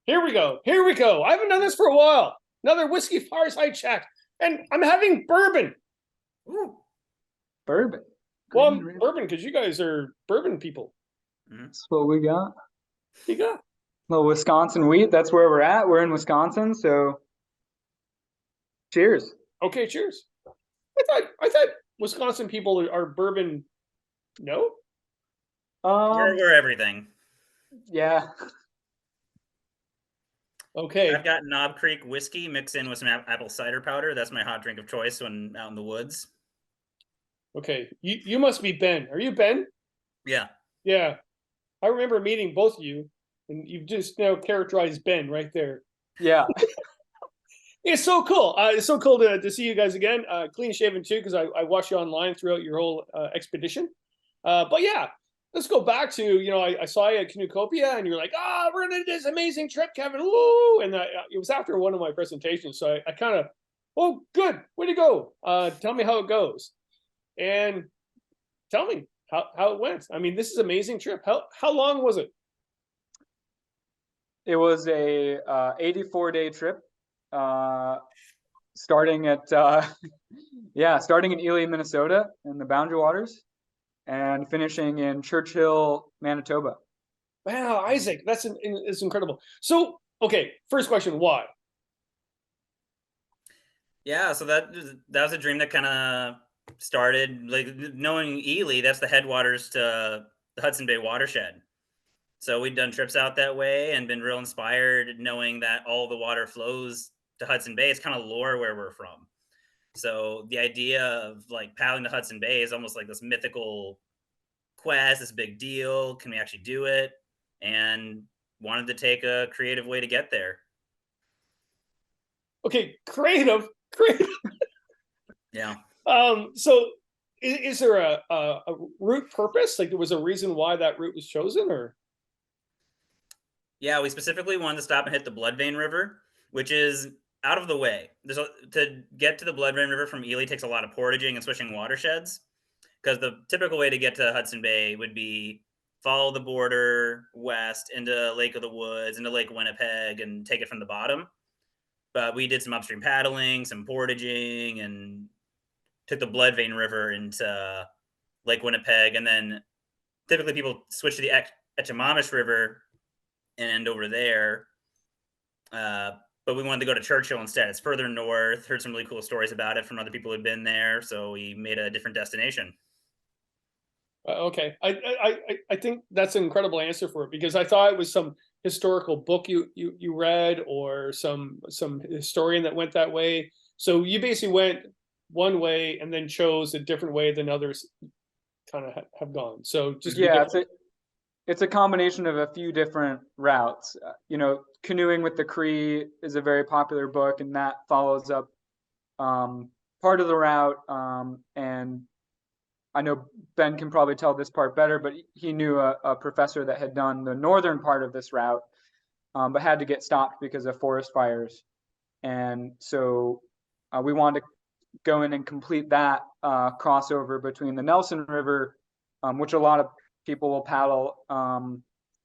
Here we go. Here we go. I haven't done this for a while. Another Whisky Fireside Chat. And I'm having bourbon. Ooh. Bourbon. Well, bourbon, because you guys are bourbon people. That's what we got. You got? Little Wisconsin wheat. That's where we're at. We're in Wisconsin, so cheers. Okay, cheers. I thought Wisconsin people are bourbon. No? We're everything. Yeah. Okay. I've got Knob Creek whiskey mixed in with some apple cider powder. That's my hot drink of choice when out in the woods. Okay. You must be Ben. Are you Ben? Yeah. Yeah. I remember meeting both of you, and you've just now characterized Ben right there. Yeah. It's so cool. It's so cool to see you guys again. Clean shaven too, because I watched you online throughout your whole expedition. But yeah, let's go back to, I saw you at Canoecopia and you're like, we're on this amazing trip, Kevin. Woo! And it was after one of my presentations. So I kind of, oh, good. Way to go. Tell me how it goes. And tell me how it went. I mean, this is an amazing trip. How long was it? It was a 84-day trip. Starting in Ely, Minnesota in the Boundary Waters and finishing in Churchill, Manitoba. Wow, Isaac, it's incredible. So, okay, first question, why? Yeah, so that was a dream that kind of started, like, knowing Ely, that's the headwaters to the Hudson Bay watershed. So we'd done trips out that way and been real inspired knowing that all the water flows to Hudson Bay. It's kind of lore where we're from. So the idea of like paddling to Hudson Bay is almost like this mythical quest, this big deal. Can we actually do it? And wanted to take a creative way to get there. Okay, creative. Yeah. So is there a route purpose? Like there was a reason why that route was chosen, or? Yeah, we specifically wanted to stop and hit the Bloodvien River, which is out of the way. To get to the Bloodvien River from Ely takes a lot of portaging and switching watersheds, because the typical way to get to Hudson Bay would be follow the border west into Lake of the Woods, into Lake Winnipeg, and take it from the bottom. But we did some upstream paddling, some portaging, and took the Bloodvien River into Lake Winnipeg. And then typically people switch to the Etchemamish River and end over there. But we wanted to go to Churchill instead. It's further north. Heard some really cool stories about it from other people who'd been there. So we made a different destination. Okay. I think that's an incredible answer for it, because I thought it was some historical book you read, or some historian that went that way. So you basically went one way and then chose a different way than others kind of have gone. So just it's a combination of a few different routes. Canoeing with the Cree is a very popular book, and that follows up part of the route. And I know Ben can probably tell this part better, but he knew a professor that had done the northern part of this route, but had to get stopped because of forest fires. And so we wanted to go in and complete that crossover between the Nelson River, which a lot of people will paddle,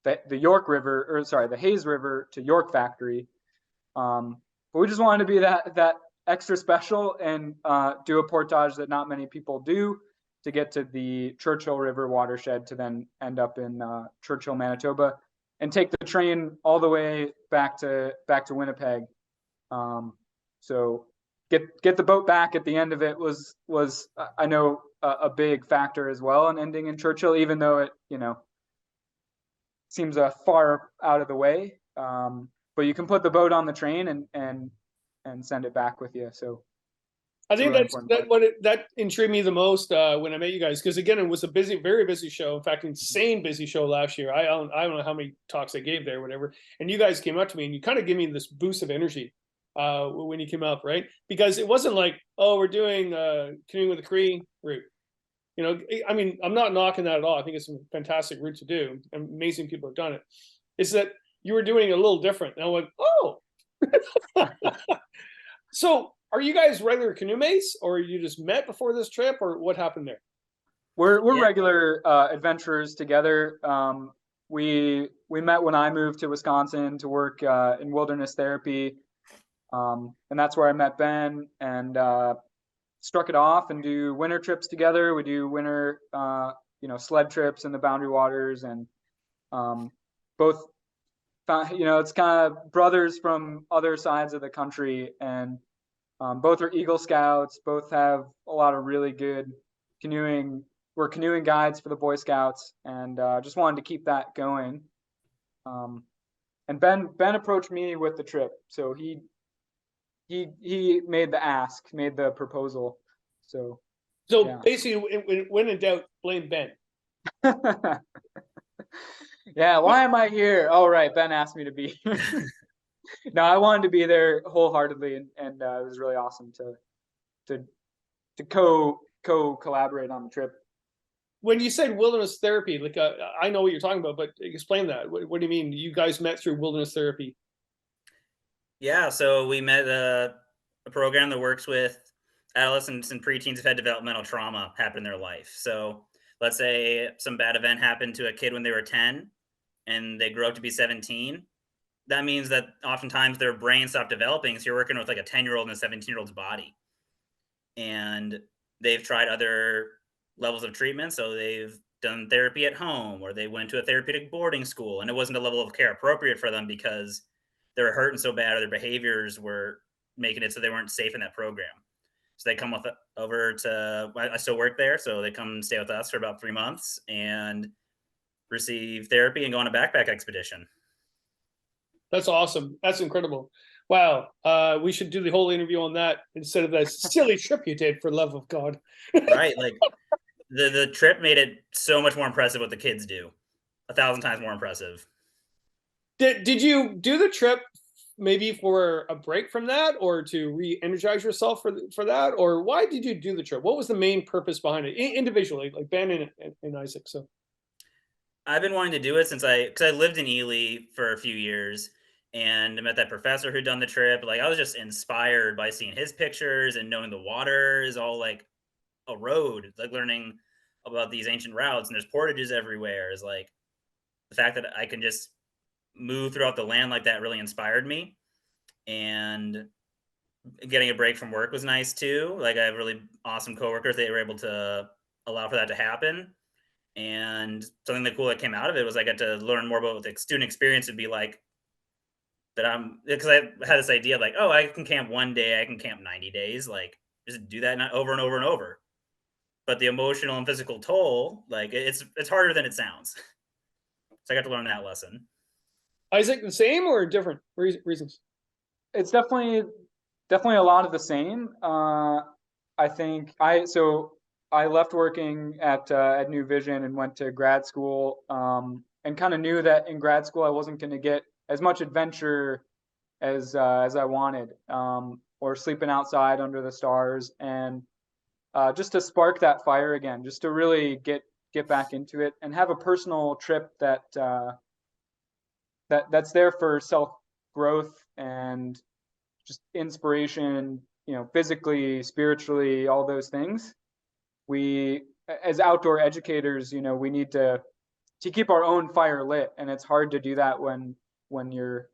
the York River, or sorry, the Hayes River to York Factory. But we just wanted to be that extra special and do a portage that not many people do, to get to the Churchill River watershed, to then end up in Churchill, Manitoba, and take the train all the way back to Winnipeg. So get the boat back at the end of it was I know a big factor as well in ending in Churchill, even though it seems far out of the way. But you can put the boat on the train and send it back with you. So I think that intrigued me the most when I met you guys, because again, it was a very busy show. In fact, insane busy show last year. I don't know how many talks I gave there, whatever. And you guys came up to me and you kind of gave me this boost of energy when you came up, right? Because it wasn't like, oh, we're doing Canoeing with the Cree route. I mean, I'm not knocking that at all. I think it's a fantastic route to do. Amazing people have done it. It's that you were doing it a little different. And I went, oh. So are you guys regular canoe mates, or you just met before this trip, or what happened there? We're regular adventurers together. we met when I moved to Wisconsin to work in wilderness therapy, and that's where I met Ben, and struck it off and do winter trips together. We do winter, sled trips in the Boundary Waters, and both, it's kind of brothers from other sides of the country, and both are Eagle Scouts, both have a lot of really good canoeing. We're canoeing guides for the Boy Scouts, and just wanted to keep that going. And Ben approached me with the trip, so he made the proposal. So yeah. Basically, when in doubt, blame Ben. Yeah, why am I here? Oh, right, Ben asked me to be here. No, I wanted to be there wholeheartedly, and it was really awesome to collaborate on the trip. When you said wilderness therapy, like I know what you're talking about, but explain that. What do you mean? You guys met through wilderness therapy? Yeah, so we met a program that works with adolescents and preteens who've had developmental trauma happen in their life. So let's say some bad event happened to a kid when they were 10 and they grew up to be 17. That means that oftentimes their brain stopped developing. So you're working with like a 10-year-old and a 17-year-old's body. And they've tried other levels of treatment. So they've done therapy at home, or they went to a therapeutic boarding school, and it wasn't a level of care appropriate for them because they were hurting so bad or their behaviors were making it so they weren't safe in that program. So they come over to, I still work there, so they come stay with us for about 3 months and receive therapy and go on a backpack expedition. That's awesome. That's incredible. Wow. We should do the whole interview on that instead of that silly trip you did, for love of God. Right. Like the trip made it so much more impressive what the kids do. 1,000 times more impressive. Did you do the trip maybe for a break from that, or to re-energize yourself for that? Or why did you do the trip? What was the main purpose behind it individually, like Ben and Isaac? So I've been wanting to do it because I lived in Ely for a few years, and I met that professor who'd done the trip. Like I was just inspired by seeing his pictures and knowing the water is all like a road, like learning about these ancient routes, and there's portages everywhere. Is like the fact that I can just move throughout the land like that really inspired me. And getting a break from work was nice too. Like I have really awesome coworkers. They were able to allow for that to happen. And something that cool that came out of it was I got to learn more about what the student experience would be like. Because I had this idea like, oh, I can camp one day, I can camp 90 days, like just do that over and over and over. But the emotional and physical toll, like it's harder than it sounds. So I got to learn that lesson. Isaac, the same or different reasons? It's definitely a lot of the same. I think I left working at New Vision and went to grad school, and kind of knew that in grad school I wasn't going to get as much adventure as I wanted, or sleeping outside under the stars, and just to spark that fire again, just to really get back into it and have a personal trip that's there for self growth and just inspiration, physically, spiritually, all those things. We, as outdoor educators, we need to keep our own fire lit, and it's hard to do that when you're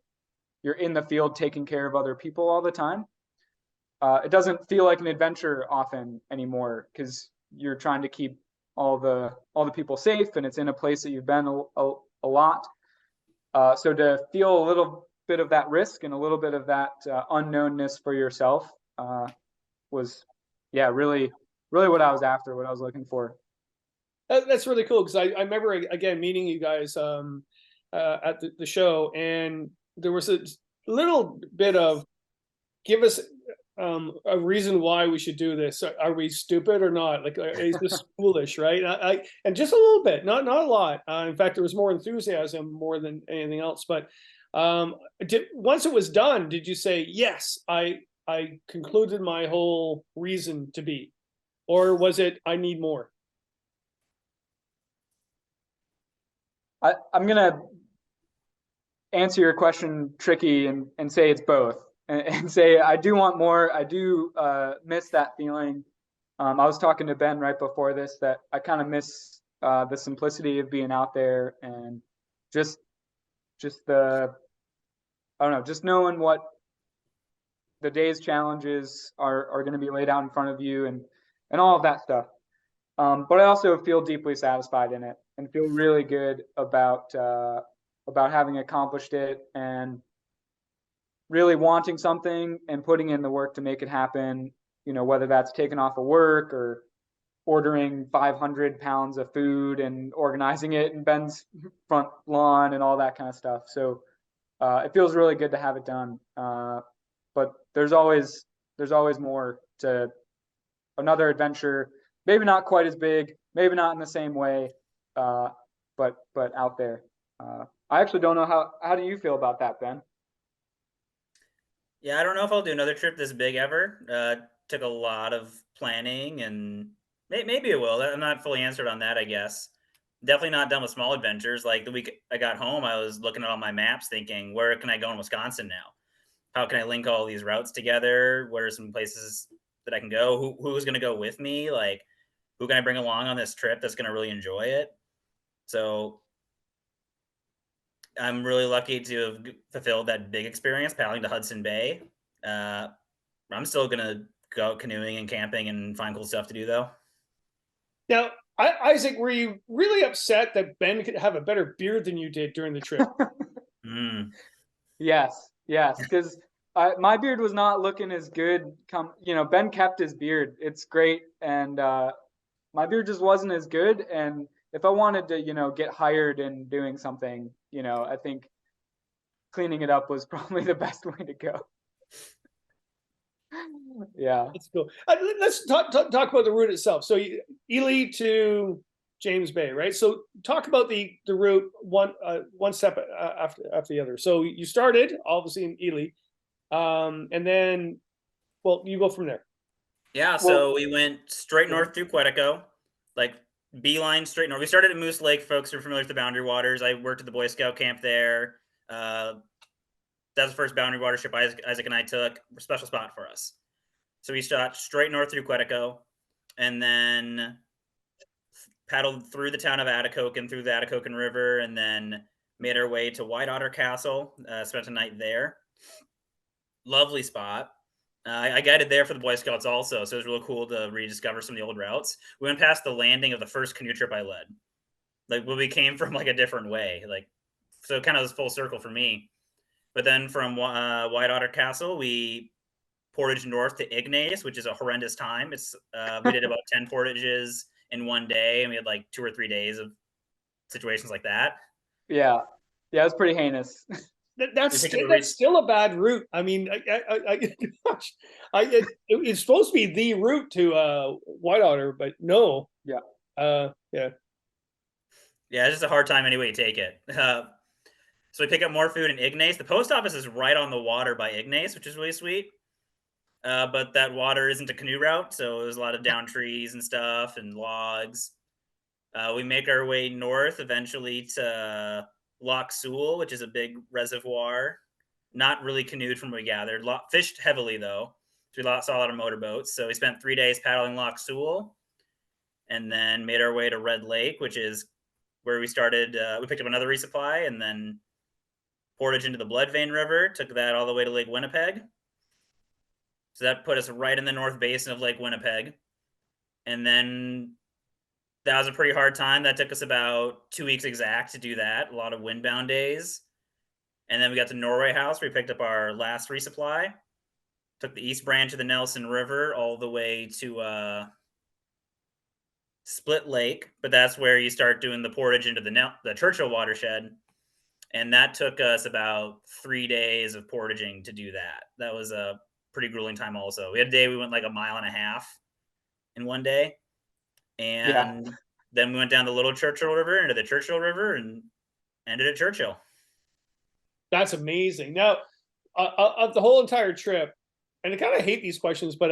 in the field taking care of other people all the time. It doesn't feel like an adventure often anymore because you're trying to keep all the people safe, and it's in a place that you've been a lot. So to feel a little bit of that risk and a little bit of that unknownness for yourself was, really what I was after, what I was looking for. That's really cool, because I remember again meeting you guys at the show, and there was a little bit of give us a reason why we should do this. Are we stupid or not? Like, is this foolish, right? And just a little bit, not a lot. In fact, there was more enthusiasm more than anything else. But once it was done, did you say, yes, I concluded my whole reason to be, or was it I need more? I'm gonna answer your question tricky and say it's both. And say I do want more. I do miss that feeling. I was talking to Ben right before this that I kind of miss the simplicity of being out there and just the, I don't know, just knowing what the day's challenges are going to be laid out in front of you, and all of that stuff. But I also feel deeply satisfied in it and feel really good about having accomplished it, and really wanting something and putting in the work to make it happen. You know, whether that's taking off of work or ordering 500 pounds of food and organizing it in Ben's front lawn and all that kind of stuff. So it feels really good to have it done. But there's always more to another adventure. Maybe not quite as big, maybe not in the same way, but out there. I actually don't know how do you feel about that, Ben? Yeah, I don't know if I'll do another trip this big ever. Took a lot of planning, and maybe it will. I'm not fully answered on that, I guess. Definitely not done with small adventures. Like the week I got home, I was looking at all my maps thinking, where can I go in Wisconsin now? How can I link all these routes together? What are some places that I can go? Who's going to go with me? Like, who can I bring along on this trip that's going to really enjoy it? So I'm really lucky to have fulfilled that big experience paddling to Hudson Bay. I'm still going to go canoeing and camping and find cool stuff to do, though. Now, Isaac, were you really upset that Ben could have a better beard than you did during the trip? Yes, because my beard was not looking as good. Ben kept his beard. It's great, and my beard just wasn't as good. And if I wanted to, get hired in doing something, I think cleaning it up was probably the best way to go. Yeah, that's cool. Let's talk about the route itself. So Ely to James Bay, right? So talk about the route one step after the other. So you started obviously in Ely, and then, well, you go from there. Yeah, so we went straight north through Quetico, like beeline straight north. We started at Moose Lake. Folks are familiar with the Boundary Waters. I worked at the Boy Scout camp there. That was the first Boundary Water trip Isaac and I took. A special spot for us. So we shot straight north through Quetico, and then paddled through the town of Atikokan, through the Atikokan River, and then made our way to White Otter Castle. Spent a night there. Lovely spot. I guided there for the Boy Scouts also, so it was really cool to rediscover some of the old routes. We went past the landing of the first canoe trip I led. Like, we came from like a different way. Like, so it kind of was full circle for me. But then from White Otter Castle, we portaged north to Ignace, which is a horrendous time. It's we did about 10 portages in one day, and we had like 2 or 3 days of situations like that. Yeah, it's pretty heinous. That's still a bad route. I mean, it's supposed to be the route to White Otter, but no. Yeah. Yeah, it's just a hard time any way you take it. So we pick up more food in Ignace. The post office is right on the water by Ignace, which is really sweet. But that water isn't a canoe route, so there's a lot of down trees and stuff and logs. We make our way north eventually to Loch Sewell, which is a big reservoir. Not really canoed from what we gathered. Fished heavily, though. So we saw a lot of motorboats. So we spent 3 days paddling Loch Sewell, and then made our way to Red Lake, which is where we started. We picked up another resupply, and then portage into the Bloodvien River. Took that all the way to Lake Winnipeg. So that put us right in the north basin of Lake Winnipeg. And then that was a pretty hard time. That took us about 2 weeks exact to do that. A lot of windbound days. And then we got to Norway House, where we picked up our last resupply. Took the east branch of the Nelson River all the way to Split Lake. But that's where you start doing the portage into the Churchill watershed. And that took us about 3 days of portaging to do that. That was a pretty grueling time also. We had a day we went like 1.5 miles in one day. And then we went down the Little Churchill River into the Churchill River and ended at Churchill. That's amazing. Now, of the whole entire trip, and I kind of hate these questions, but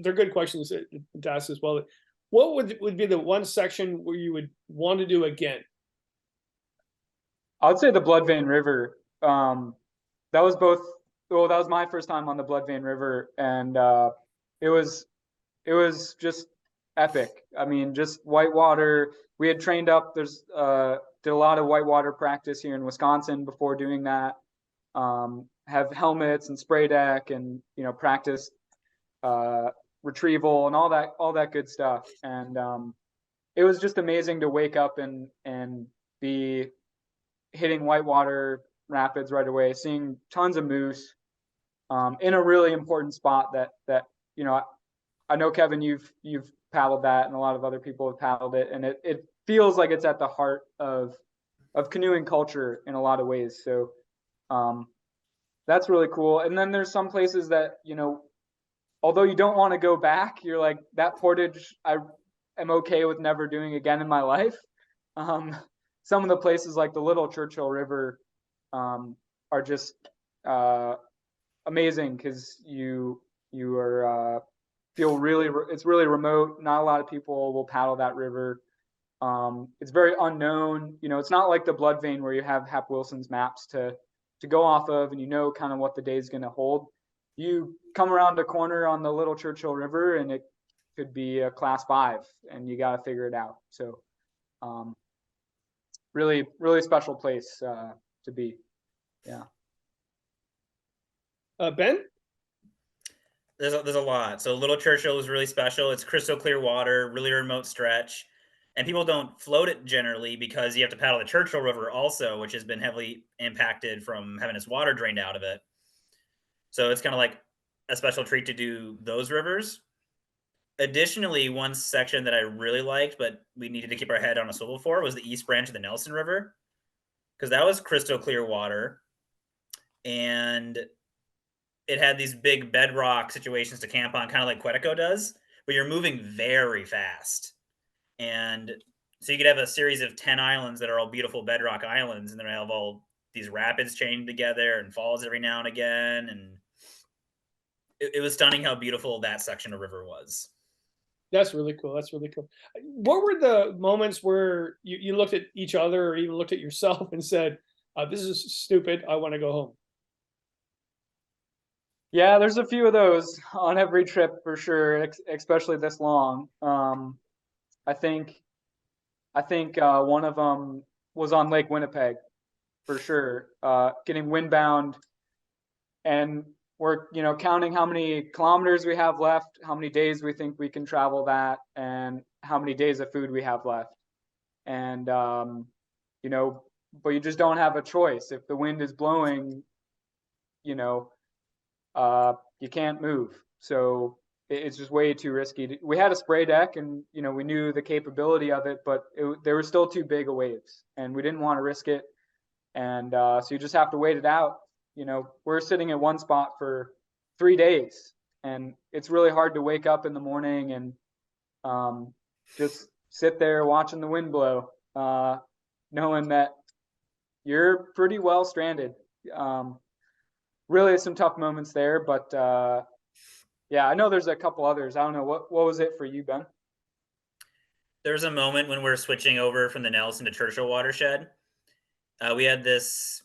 they're good questions to ask as well. What would be the one section where you would want to do again? I would say the Bloodvien River. That was my first time on the Bloodvien River, and it was just epic. I mean, just white water. We had trained up. There's did a lot of whitewater practice here in Wisconsin before doing that. Have helmets and spray deck, and practice retrieval and all that good stuff. And it was just amazing to wake up and be hitting whitewater rapids right away, seeing tons of moose in a really important spot that I know, Kevin, you've paddled that, and a lot of other people have paddled it, and it feels like it's at the heart of canoeing culture in a lot of ways. So that's really cool. And then there's some places that, although you don't want to go back, you're like, that portage I am okay with never doing again in my life. Some of the places like the Little Churchill River are just amazing, because you are it's really remote. Not a lot of people will paddle that river. It's very unknown. It's not like the Bloodvien where you have Hap Wilson's maps to go off of, and kind of what the day is going to hold. You come around a corner on the Little Churchill River, and it could be a class 5, and you got to figure it out. So really, really special place to be. Yeah. Ben? There's a lot. So Little Churchill is really special. It's crystal clear water, really remote stretch. And people don't float it generally because you have to paddle the Churchill River also, which has been heavily impacted from having its water drained out of it. So it's kind of like a special treat to do those rivers. Additionally, one section that I really liked, but we needed to keep our head on a swivel for, was the East Branch of the Nelson River, because that was crystal clear water. And it had these big bedrock situations to camp on, kind of like Quetico does, but you're moving very fast. And so you could have a series of 10 islands that are all beautiful bedrock islands, and then I have all these rapids chained together and falls every now and again. And it was stunning how beautiful that section of river was. That's really cool. That's really cool. What were the moments where you looked at each other or even looked at yourself and said, this is stupid, I want to go home? Yeah, there's a few of those on every trip for sure, especially this long. I think one of them was on Lake Winnipeg for sure, getting windbound, and we're counting how many kilometers we have left, how many days we think we can travel that, and how many days of food we have left. And but you just don't have a choice. If the wind is blowing, you can't move. So it's just way too risky. We had a spray deck, and we knew the capability of it, but there were still too big of waves, and we didn't want to risk it. And so you just have to wait it out. We're sitting at one spot for 3 days, and it's really hard to wake up in the morning and just sit there watching the wind blow, knowing that you're pretty well stranded. Really some tough moments there, but yeah, I know there's a couple others. I don't know, what was it for you, Ben? There was a moment when we were switching over from the Nelson to Churchill watershed. We had this,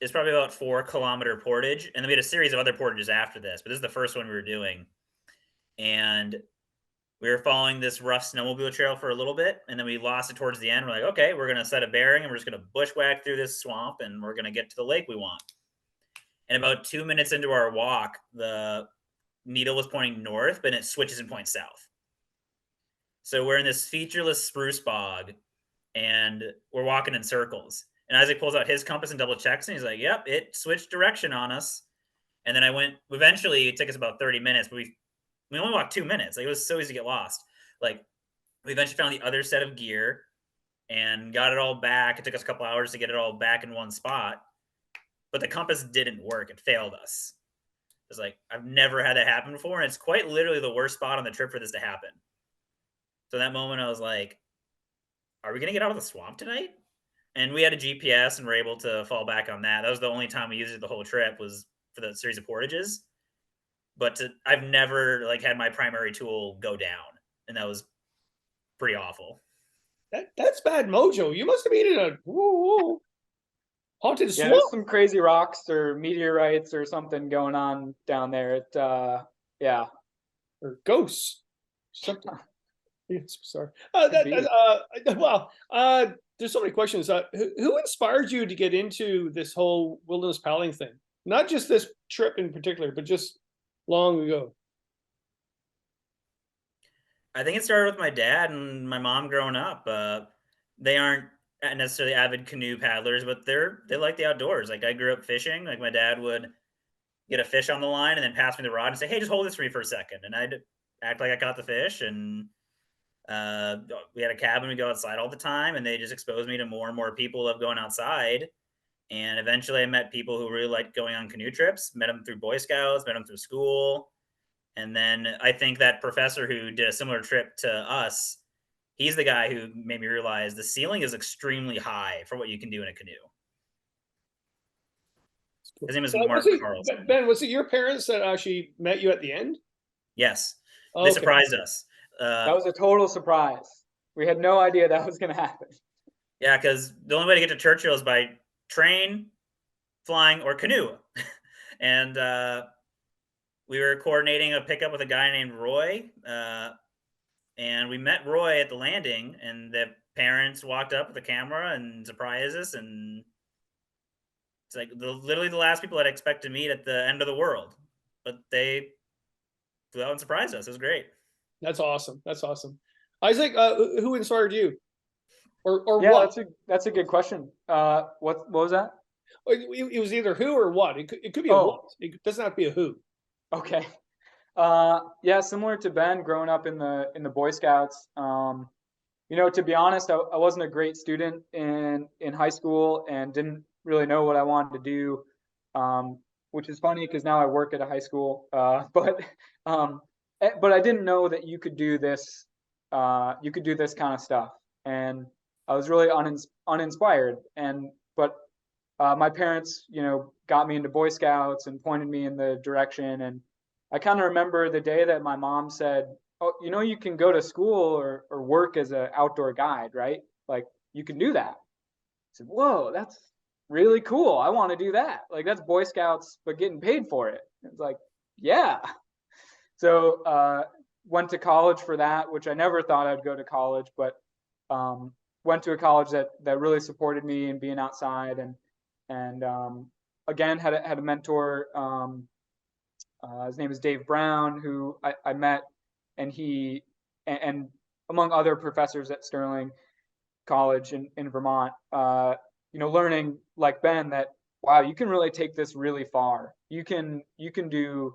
it's probably about 4-kilometer portage, and then we had a series of other portages after this, but this is the first one we were doing. And we were following this rough snowmobile trail for a little bit, and then we lost it towards the end. We're like, okay, we're going to set a bearing, and we're just going to bushwhack through this swamp, and we're going to get to the lake we want. And about 2 minutes into our walk, the needle was pointing north, but it switches and points south. So we're in this featureless spruce bog, and we're walking in circles. And Isaac pulls out his compass and double checks, and he's like, yep, it switched direction on us. And then eventually it took us about 30 minutes, but we only walked 2 minutes. Like, it was so easy to get lost. Like, we eventually found the other set of gear and got it all back. It took us a couple hours to get it all back in one spot, but the compass didn't work. It failed us. It's like, I've never had that happen before. And it's quite literally the worst spot on the trip for this to happen. So in that moment, I was like, are we going to get out of the swamp tonight? And we had a GPS and were able to fall back on that. That was the only time we used it the whole trip, was for the series of portages. But I've never had my primary tool go down, and that was pretty awful. That's bad mojo. You must have been in a haunted swamp. There's some crazy rocks or meteorites or something going on down there. Yeah, or ghosts. Something. Sorry. there's so many questions. Who inspired you to get into this whole wilderness paddling thing? Not just this trip in particular, but just long ago. I think it started with my dad and my mom growing up. They aren't necessarily avid canoe paddlers, but they like the outdoors. Like I grew up fishing. Like my dad would get a fish on the line and then pass me the rod and say, "Hey, just hold this for me for a second," and I'd act like I caught the fish. And we had a cabin. We go outside all the time, and they just exposed me to more and more people of going outside. And eventually, I met people who really liked going on canoe trips. Met them through Boy Scouts. Met them through school. And then I think that professor who did a similar trip to us, he's the guy who made me realize the ceiling is extremely high for what you can do in a canoe. His name is Mark Carlson. Ben, was it your parents that actually met you at the end? Yes. They surprised us. That was a total surprise. We had no idea that was going to happen. Yeah, because the only way to get to Churchill is by train, flying, or canoe. And we were coordinating a pickup with a guy named Roy. And we met Roy at the landing, and the parents walked up with a camera and surprised us. And it's like literally the last people I'd expect to meet at the end of the world. But they flew out and surprised us. It was great. That's awesome. That's awesome. Isaac, who inspired you? Or yeah, what? That's a good question. What was that? It was either who or what. It could be a what. It doesn't have to be a who. Okay. Yeah, similar to Ben, growing up in the Boy Scouts. You know, to be honest, I wasn't a great student in high school and didn't really know what I wanted to do. Which is funny because now I work at a high school. But I didn't know that you could do this. You could do this kind of stuff, and I was really uninspired. But my parents, you know, got me into Boy Scouts and pointed me in the direction. And I kind of remember the day that my mom said, "Oh, you know, you can go to school or work as an outdoor guide, right? Like you can do that." I said, "Whoa, that's really cool. I want to do that. Like that's Boy Scouts, but getting paid for it." It's like, yeah. So went to college for that, which I never thought I'd go to college, but went to a college that really supported me in being outside, and again had a mentor. His name is Dave Brown, who I met, and he and among other professors at Sterling College in Vermont, you know, learning like Ben that wow, you can really take this really far. You can do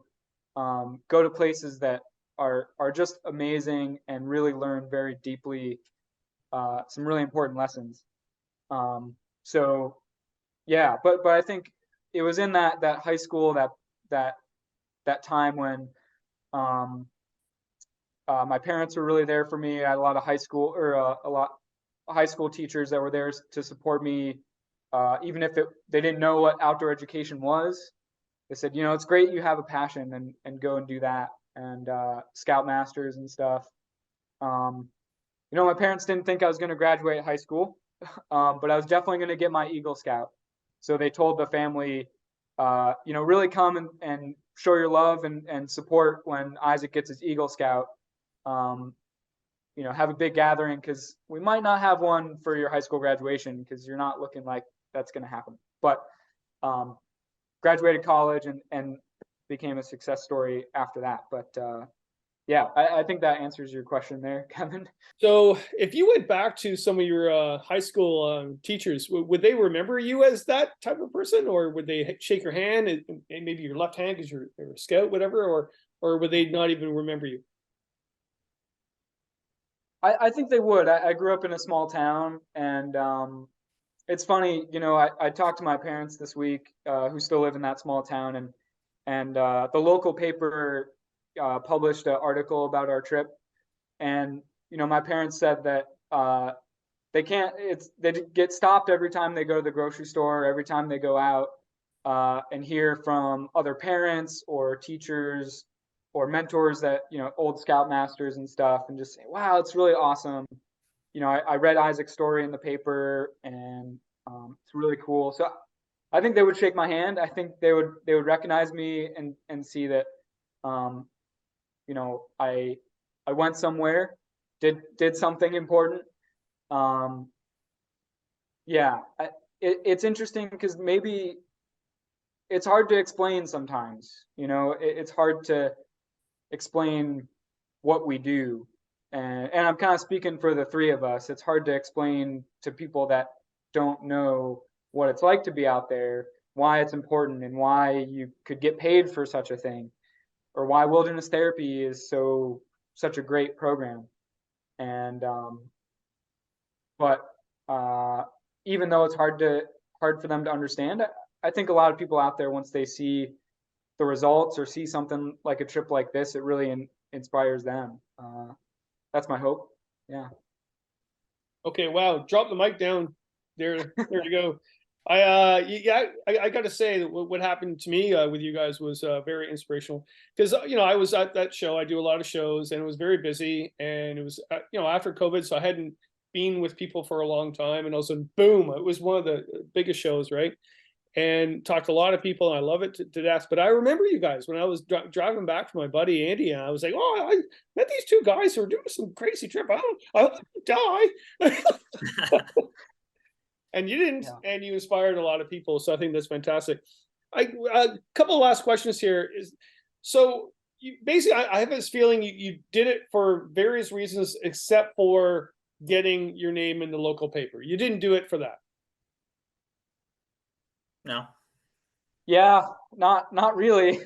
go to places that are just amazing and really learn very deeply some really important lessons. So yeah, but I think it was in that high school that time when my parents were really there for me. I had a lot of high school high school teachers that were there to support me, even if they didn't know what outdoor education was. They said, you know, it's great you have a passion and go and do that, and scoutmasters and stuff. You know, my parents didn't think I was going to graduate high school, but I was definitely going to get my Eagle Scout. So they told the family, you know, really come and show your love and support when Isaac gets his Eagle Scout. You know, have a big gathering because we might not have one for your high school graduation because you're not looking like that's going to happen. But graduated college and became a success story after that. But yeah, I think that answers your question there, Kevin. So if you went back to some of your high school teachers, would they remember you as that type of person, or would they shake your hand and maybe your left hand because you're a scout, whatever, or would they not even remember you? I think they would. I grew up in a small town, and it's funny, you know, I talked to my parents this week who still live in that small town, and the local paper published an article about our trip, and you know, my parents said that they get stopped every time they go to the grocery store, every time they go out, and hear from other parents or teachers or mentors that, you know, old scoutmasters and stuff, and just say, wow, it's really awesome. You know, I read Isaac's story in the paper, and it's really cool. So I think they would shake my hand. I think they would recognize me and see that, you know, I went somewhere, did something important, Yeah, it's interesting because maybe it's hard to explain sometimes. It's hard to explain what we do. And I'm kind of speaking for the three of us. It's hard to explain to people that don't know what it's like to be out there, why it's important, and why you could get paid for such a thing, or why wilderness therapy is such a great program. And but even though it's hard for them to understand, I think a lot of people out there, once they see the results or see something like a trip like this, it really inspires them. That's my hope. Yeah. Okay. Wow. Drop the mic down. There you go. I got to say what happened to me with you guys was very inspirational because I was at that show. I do a lot of shows, and it was very busy, and it was after COVID, so I hadn't been with people for a long time, and also boom, it was one of the biggest shows, right? And talked to a lot of people, and I love it to death. But I remember you guys when I was driving back from my buddy Andy, and I was like, "Oh, I met these two guys who are doing some crazy trip. I'll die." And you didn't, and you inspired a lot of people. So I think that's fantastic. A couple of last questions here is, so you basically, I have this feeling you did it for various reasons, except for getting your name in the local paper. You didn't do it for that. No. Yeah, not really.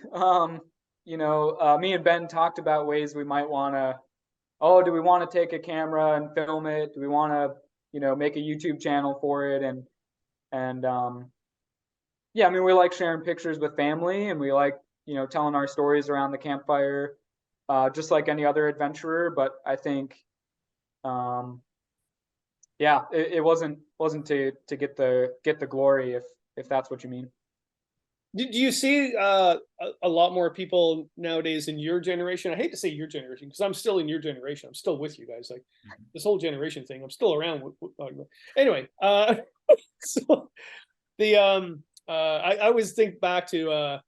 Me and Ben talked about ways we might want to. Oh, do we want to take a camera and film it? Do we want to, make a YouTube channel for it? And yeah, I mean, we like sharing pictures with family, and we like, telling our stories around the campfire, just like any other adventurer. But I think, yeah, it wasn't to get the glory, if that's what you mean. Do you see a lot more people nowadays in your generation? I hate to say your generation because I'm still in your generation. I'm still with you guys. Like this whole generation thing, I'm still around. Anyway, so the I always think back to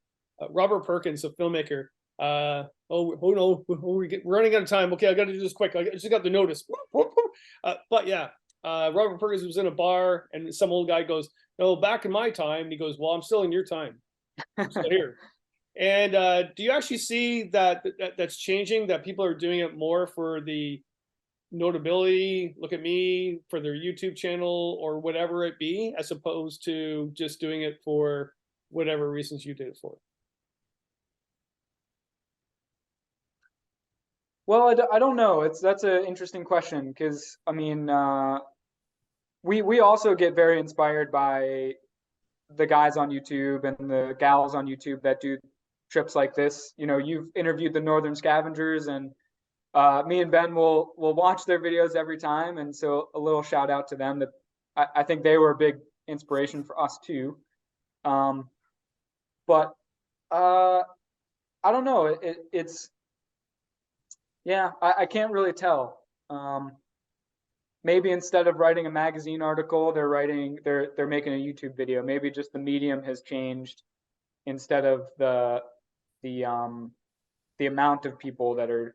Robert Perkins, a filmmaker. Oh no, we're running out of time. Okay, I got to do this quick. I just got the notice. But yeah, Robert Perkins was in a bar, and some old guy goes, "No, back in my time." And he goes, "Well, I'm still in your time. I'm still here." And do you actually see that's changing? That people are doing it more for the notability, look at me, for their YouTube channel or whatever it be, as opposed to just doing it for whatever reasons you did it for? Well, I don't know. That's an interesting question because I mean, we also get very inspired by the guys on YouTube and the gals on YouTube that do trips like this. You've interviewed the Northern Scavengers, and me and Ben will watch their videos every time, and so a little shout out to them. That I think they were a big inspiration for us too. But I don't know. It's yeah, I can't really tell. Maybe instead of writing a magazine article, they're making a YouTube video. Maybe just the medium has changed instead of the amount of people that are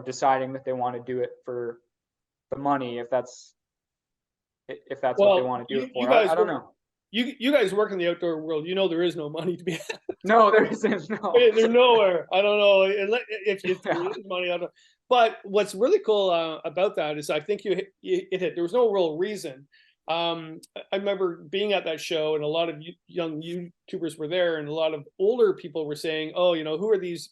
deciding that they want to do it for the money, if that's what they want to do it for. I don't know. You guys work in the outdoor world. There is no money to be had. No, there isn't. No, there's nowhere. I don't know if there is money. I don't. But what's really cool about that is I think you hit. There was no real reason. I remember being at that show, and a lot of young YouTubers were there, and a lot of older people were saying, "Oh, who are these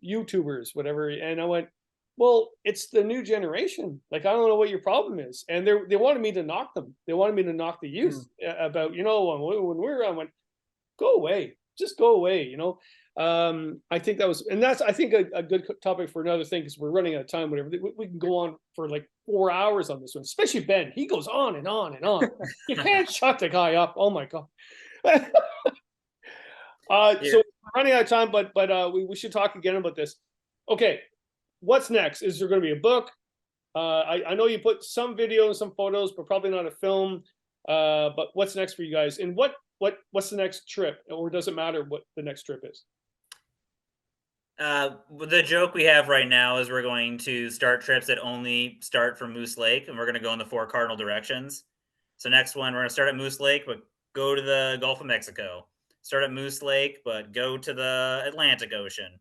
YouTubers, whatever?" And I went, "Well, it's the new generation. Like, I don't know what your problem is." And they wanted me to knock them. They wanted me to knock the youth about, when we were on, I went, "Go away, just go away." I think that was, and that's, I think, a good topic for another thing, because we're running out of time, whatever. We can go on for like 4 hours on this one, especially Ben. He goes on and on and on. You can't shut the guy up. Oh my God. So we're running out of time, but we should talk again about this. Okay. What's next? Is there going to be a book? I know you put some video and some photos, but probably not a film. But what's next for you guys? And what's the next trip? Or does it matter what the next trip is? The joke we have right now is we're going to start trips that only start from Moose Lake, and we're going to go in the 4 cardinal directions. So next one, we're going to start at Moose Lake, but go to the Gulf of Mexico. Start at Moose Lake, but go to the Atlantic Ocean.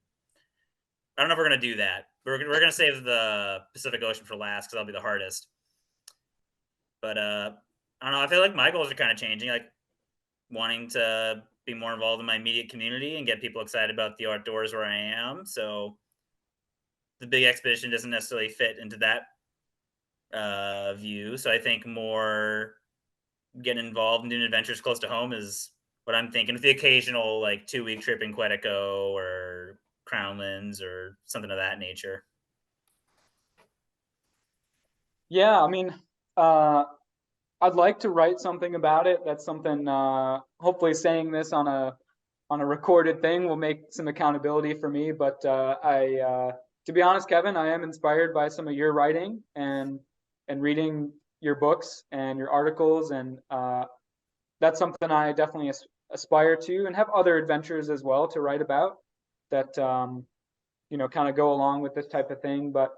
I don't know if we're going to do that. We're going to save the Pacific Ocean for last because that'll be the hardest. But I don't know. I feel like my goals are kind of changing, like wanting to be more involved in my immediate community and get people excited about the outdoors where I am. So the big expedition doesn't necessarily fit into that view. So I think more getting involved and doing adventures close to home is what I'm thinking, with the occasional like 2-week trip in Quetico or Crownlands or something of that nature. Yeah, I mean, I'd like to write something about it. That's something, hopefully saying this on a recorded thing will make some accountability for me. But to be honest, Kevin, I am inspired by some of your writing and reading your books and your articles. And that's something I definitely aspire to, and have other adventures as well to write about that, you know, kind of go along with this type of thing. But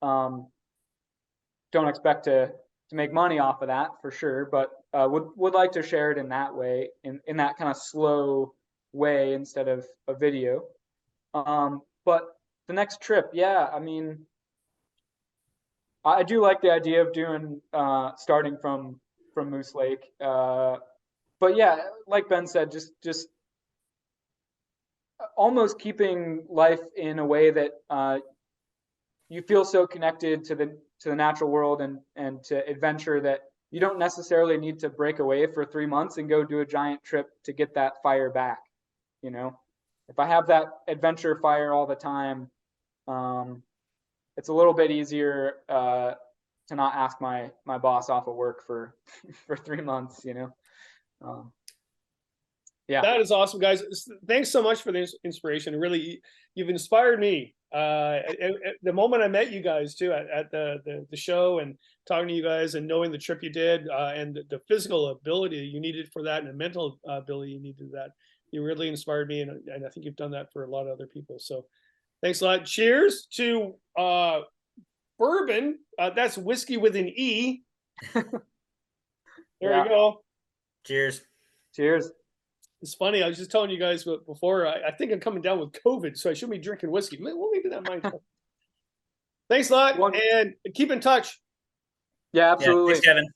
don't expect to make money off of that for sure, but would like to share it in that way, in that kind of slow way instead of a video. But the next trip, yeah, I mean, I do like the idea of doing starting from Moose Lake. But yeah, like Ben said, just almost keeping life in a way that you feel so connected to the natural world and to adventure that you don't necessarily need to break away for 3 months and go do a giant trip to get that fire back. You know, if I have that adventure fire all the time, it's a little bit easier to not ask my boss off of work for 3 months, you know. Yeah, that is awesome, guys. Thanks so much for the inspiration. Really, you've inspired me. The moment I met you guys too at the show, and talking to you guys and knowing the trip you did, and the physical ability you needed for that, and the mental ability you needed for that, you really inspired me, and I think you've done that for a lot of other people. So thanks a lot. Cheers to bourbon. That's whiskey with an E. There you go. Cheers. Cheers. It's funny. I was just telling you guys before. I think I'm coming down with COVID, so I shouldn't be drinking whiskey. Well, maybe that might. Thanks a lot, and keep in touch. Yeah, absolutely. Yeah, thanks, Kevin.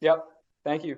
Yep. Thank you.